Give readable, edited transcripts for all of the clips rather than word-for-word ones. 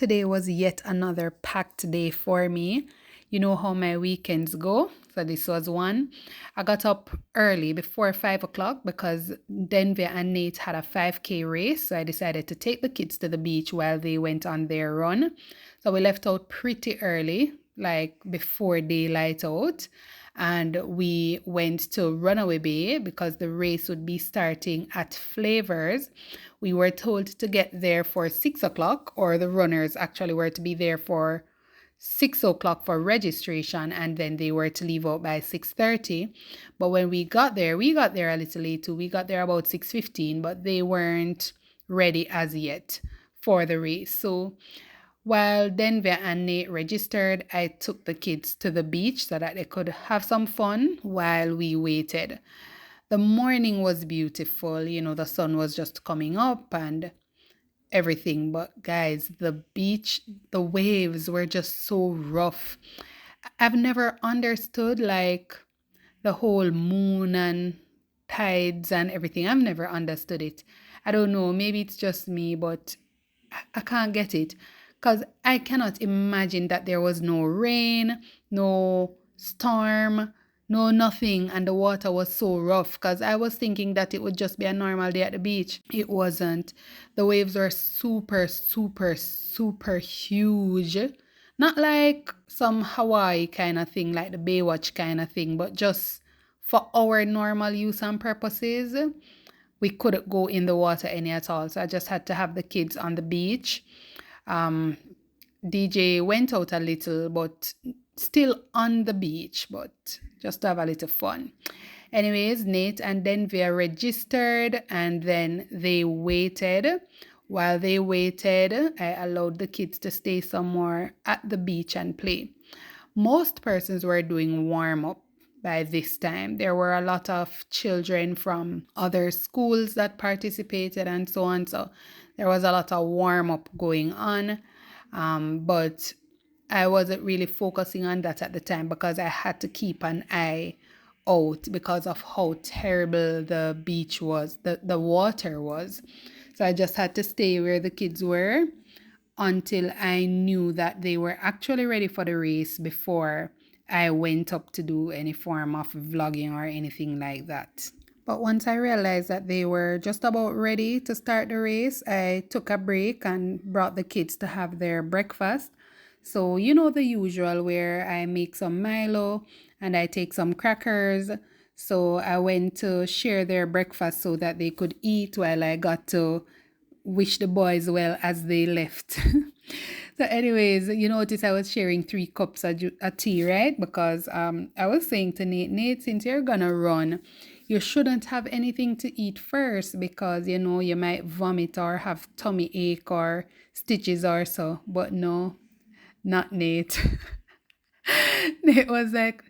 Today was yet another packed day for me. You know how my weekends go. So this was one. I got up early before 5 o'clock because Denver and Nate had a 5K race. So I decided to take the kids to the beach while they went on their run. So we left out pretty early, like before daylight out. And we went to Runaway Bay because the race would be starting at Flavors. We were told to get there for 6 o'clock, or the runners actually were to be there for 6 o'clock for registration, and then they were to leave out by 6:30. But when we got there a little late too. We got there about 6:15, but they weren't ready as yet for the race. So while Denver and Nate registered, I took the kids to the beach so that they could have some fun while we waited. The morning was beautiful. The sun was just coming up and everything. But guys, the beach, the waves were just so rough. I've never understood like the whole moon and tides and everything. I've never understood it. I don't know. Maybe it's just me, but I can't get it. Because I cannot imagine that there was no rain, no storm, no nothing, and the water was so rough. Because I was thinking that it would just be a normal day at the beach. It wasn't. The waves were super, super, super huge. Not like some Hawaii kind of thing, like the Baywatch kind of thing, but just for our normal use and purposes, we couldn't go in the water any at all. So I just had to have the kids on the beach. DJ went out a little, but still on the beach, but just to have a little fun. Anyways, Nate and Denver registered and then they waited. While they waited, I allowed the kids to stay somewhere at the beach and play. Most persons were doing warm up by this time. There were a lot of children from other schools that participated and so on. So there was a lot of warm up going on. But I wasn't really focusing on that at the time because I had to keep an eye out because of how terrible the beach was, the water was. So I just had to stay where the kids were until I knew that they were actually ready for the race before I went up to do any form of vlogging or anything like that. But once I realized that they were just about ready to start the race, I took a break and brought the kids to have their breakfast. So, the usual where I make some Milo and I take some crackers. So I went to share their breakfast so that they could eat while I got to wish the boys well as they left. So anyways, you notice I was sharing 3 cups of tea, right? Because I was saying to Nate, since you're gonna run, you shouldn't have anything to eat first because, you might vomit or have tummy ache or stitches or so. But no, not Nate. Nate was like,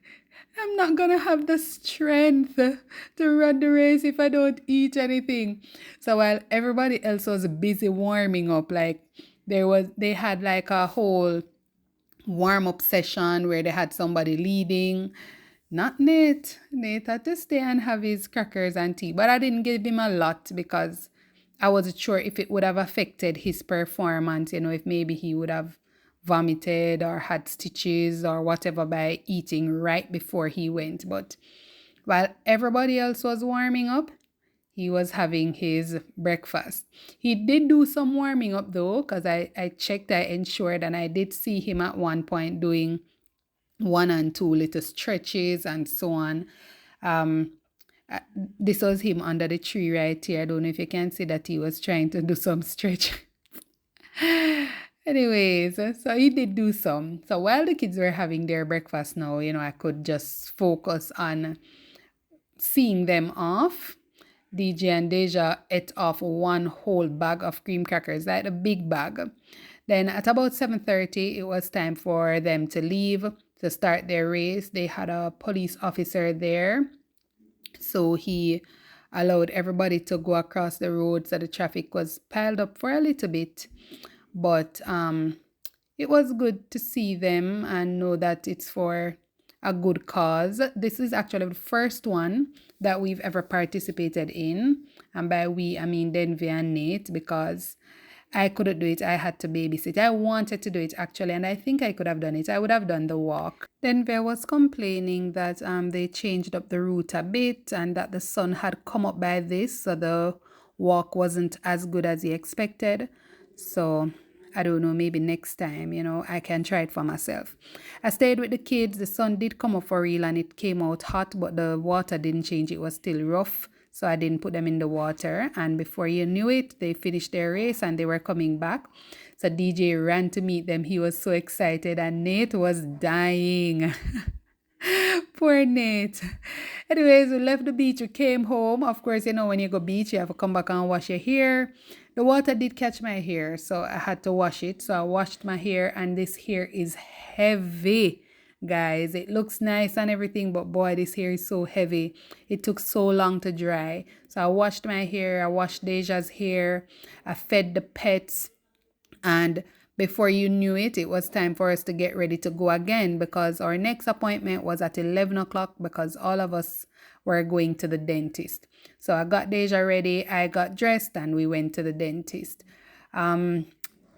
I'm not gonna have the strength to run the race if I don't eat anything. So while everybody else was busy warming up, like they had like a whole warm up session where they had somebody leading. Not Nate. Nate had to stay and have his crackers and tea. But I didn't give him a lot because I wasn't sure if it would have affected his performance, if maybe he would have vomited or had stitches or whatever by eating right before he went. But while everybody else was warming up, he was having his breakfast. He did do some warming up though, because I checked, I ensured, and I did see him at one point doing 1 and 2 little stretches and so on. This was him under the tree right here. I don't know if you can see that he was trying to do some stretch. Anyways, so he did do some. So while the kids were having their breakfast now, I could just focus on seeing them off. DJ and Deja ate off 1 whole bag of cream crackers, like a big bag. Then at about 7:30, it was time for them to leave to start their race. They had a police officer there. So he allowed everybody to go across the road, so the traffic was piled up for a little bit. But it was good to see them and know that it's for a good cause. This is actually the first one that we've ever participated in. And by we, I mean Denver and Nate, because I couldn't do it. I had to babysit. I wanted to do it actually, and I think I could have done it. I would have done the walk. Then Bear was complaining that they changed up the route a bit and that the sun had come up by this, so the walk wasn't as good as he expected. So I don't know, maybe next time, I can try it for myself. I stayed with the kids. The sun did come up for real and it came out hot, but the water didn't change. It was still rough. So I didn't put them in the water. And before you knew it, they finished their race and they were coming back. So DJ ran to meet them. He was so excited and Nate was dying. Poor Nate. Anyways, we left the beach. We came home. Of course, when you go beach, you have to come back and wash your hair. The water did catch my hair, so I had to wash it. So I washed my hair, and this hair is heavy, guys. It looks nice and everything, but boy, this hair is so heavy. It took so long to dry. So I washed my hair. I washed Deja's hair. I fed the pets. And before you knew it, it was time for us to get ready to go again because our next appointment was at 11 o'clock because all of us were going to the dentist. So I got Deja ready, I got dressed, and we went to the dentist. As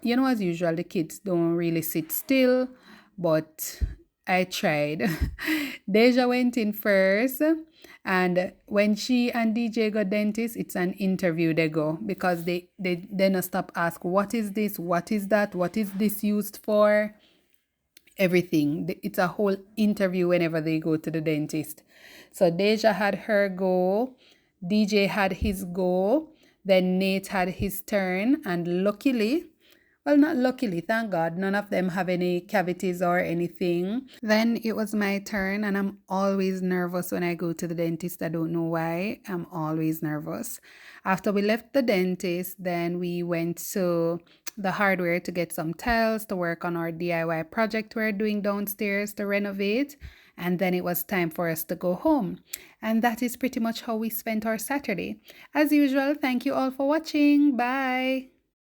usual, the kids don't really sit still, but I tried. Deja went in first, and when she and DJ go dentist, it's an interview they go because they don't stop ask, what is this? What is that? What is this used for? Everything. It's a whole interview whenever they go to the dentist. So Deja had her go, DJ had his go, then Nate had his turn, and luckily, well, not luckily, thank God, none of them have any cavities or anything. Then it was my turn, and I'm always nervous when I go to the dentist. I don't know why. I'm always nervous. After we left the dentist, then we went to the hardware to get some tiles to work on our DIY project we're doing downstairs to renovate. And then it was time for us to go home. And that is pretty much how we spent our Saturday. As usual, thank you all for watching. Bye.